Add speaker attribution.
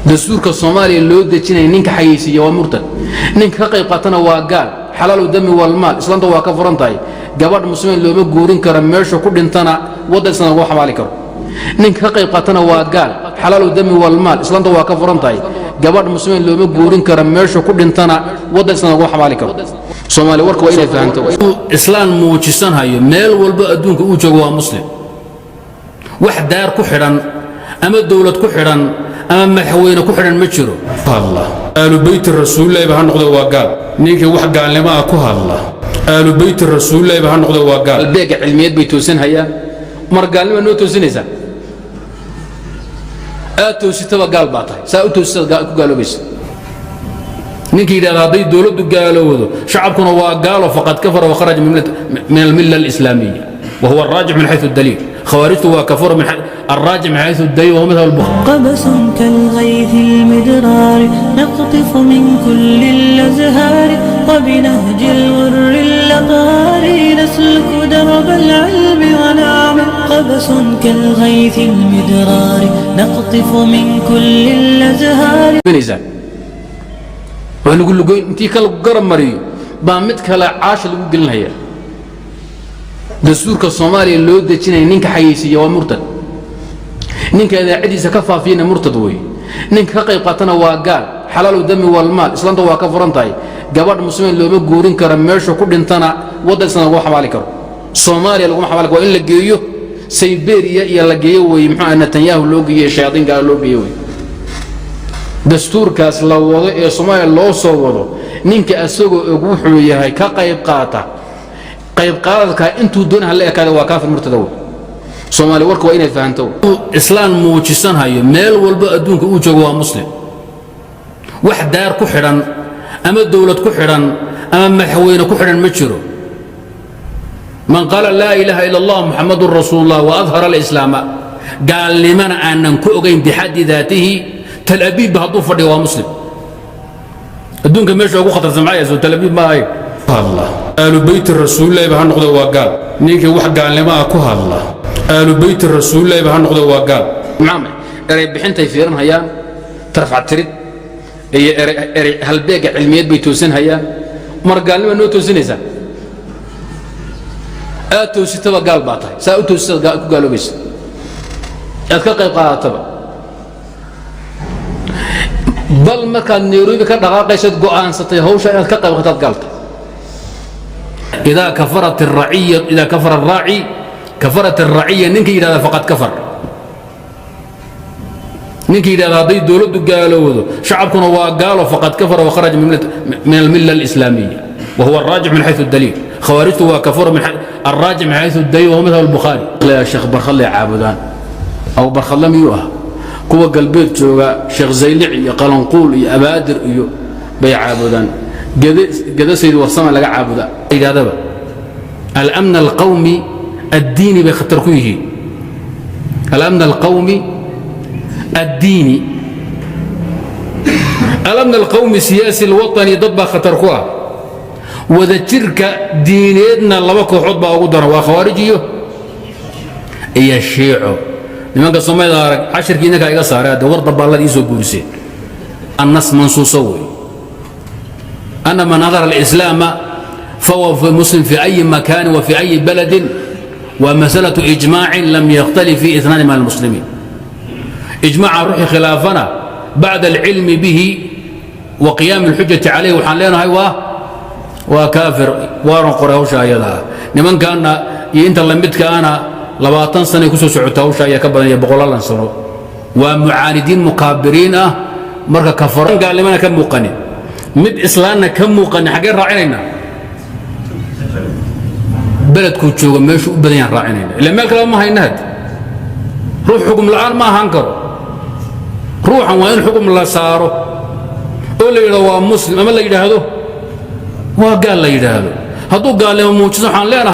Speaker 1: dastuurka Soomaaliya loo dejinay ninka xayeysiyo waa murtad ninka qayb qaatana waa gaal xalaal dami wal maal islaanta waa ka furan tahay gabadh muslimiin looma guurin karo meesha ku dhintana wadaysana lagu xamaali karo ninka qayb qaatana waa gaal xalaal dami wal maal islaanta waa ka furan tahay gabadh muslimiin looma guurin karo meesha ku dhintana wadaysana lagu xamaali karo Soomaaliya warka waa inay fahanto islaam muujisan hayo meel walba adduunka uu joogo waa muslim wax daar ku xiran ama dawlad ku xiran ama madaxweyne ku xiran ma jiro Allah aalu bayt rasuulillah baa noqdo waa gaal ninka wax gaalnimo ah ku hadla aalu bayt rasuulillah baa noqdo waa gaal beega cilmiyeed bay toosan hayaan mar gaalnimo noo toosinaysa toositaba gaal baa tahay saa u toosida ku gaaloobaysa ninka yiraahdo haday dawladdu gaalowdo shacabkuna waa gaalo faqad kafara wa kharaja min al-milla al-islamiyya wa huwa ar-rajih min haythu ad-dalil خوارجته وكفر من الراجع من حيث الدليل وهو مثل البخاري
Speaker 2: قبس كالغيث المدرار نقطف من كل الأزهار وبنهج الغر اللطار نسلك درب العلم ونعمل قبس كالغيث المدرار نقطف من كل الأزهار
Speaker 1: ونقول له انتي كلا قرم مريو بامتك لا عاش اللي قلنا هي dastuurka Soomaaliya loo dejinay ninka xayeysiyo waa murtad ninka idaacadiisa ka faafiyana murtad way ninka ka qayb qaatana waa gaal xalaal dami wal maal islaanta waa ka furan tahay gabadh muslimiin looma guurin karo meesha ku dhintana wadaysana lagu xamaali karo Soomaaliya lagu xamaali karo in la geeyo Siberia iyo la geeyo way maxaa Netanyahu loo geeyay shayaadiin gaal loo geeyay dastuurkaas la wado ee Soomaaliya loo soo wado ninka asagoo ugu wuxuu yahay ka qayb qaata qayb qaadadka intuu doon hal eekada waa kaafir murtadaw Soomaali warka waa inay fahanto islaam muujisan hayo meel walba adduunka uu joogo waa muslim wax daar ku xiran ama dawlad ku xiran ama madaxweyne ku xiran ma jiro man qala la ilaha illa allah muhammadur rasulullah wa adhara al-islam qaal liman aanan ku ogeyn bihadi dhatihi tal abib hadu fadhi waa muslim adduunka meesha ugu khatarsan macayso tal abib ma ay الله آل بيت الرسول الله بها نقضى وقال نيجي واحد قال لما أكو الله آل بيت الرسول الله بها نقضى وقال نعم أري بحنت يفيرن هيا ترفع التريد أري هل بيجي علميات بيتوسن هيا مر قال لما نو توسن إذا توسيت وقال باطل توسيت قالوا بس أتكلم قال تبع بل مكان نيروبي كان دقائق يسد قوان ستي هوشة أتكلم قال قالت إذا كفرت الرعية إذا كفر الراعي كفرت الرعية ننكي إذا فقد كفر ننكي إذا هذه دولة قالوا شعبكم وقالوا فقد كفر وخرج من الملة الإسلامية وهو الراجع من حيث الدليل خوارجته وكفر من الراجع من حيث الدليل وهو مثل البخاري لا شيخ برخلي عابدان أو برخلي ميوها كوا قلبيت شيخ زيلعي قلنقول يا أبادر بيعابدان قد سيد وصلنا لقى عابدا هذا الأمن القومي الديني بخطركوه الأمن القومي الديني الأمن القومي السياسي الوطني ضد خطركوه وذا ترك دينيتنا الله وكو حضبه وقدره وخوارجيه هي الشيعة لما قصوا ما يدارك 10 كينك ايغا سارا دور ضب الله يسو غورسي النص منصوصوي أن من نظر الإسلام فهو في مسلم في أي مكان وفي أي بلد ومسألة إجماع لم يختلف فيه اثنان من المسلمين إجماع روح خلافنا بعد العلم به وقيام الحجة عليه وحلينا هو وكافر وارن قرهوش أيضا لمن كان ينت لمدك أنا لباطن سنة كسو سعوتهوش أيضا كبدا يبقى الله نصره ومعاندين مكابرين مركا كفرين قال لمن كان مقنن مد إسلامنا كم موقن حقين راعينا بلد كوتشو ماشو بدين راعينا إلا مالك لو ما هي نهد روح حكم العالم ما هنكر روحا وين حكم الله صاروا قول لي لو مسلم أما اللي يجهده وقال لي يجهده هذو قال لهم موجود سبحان الله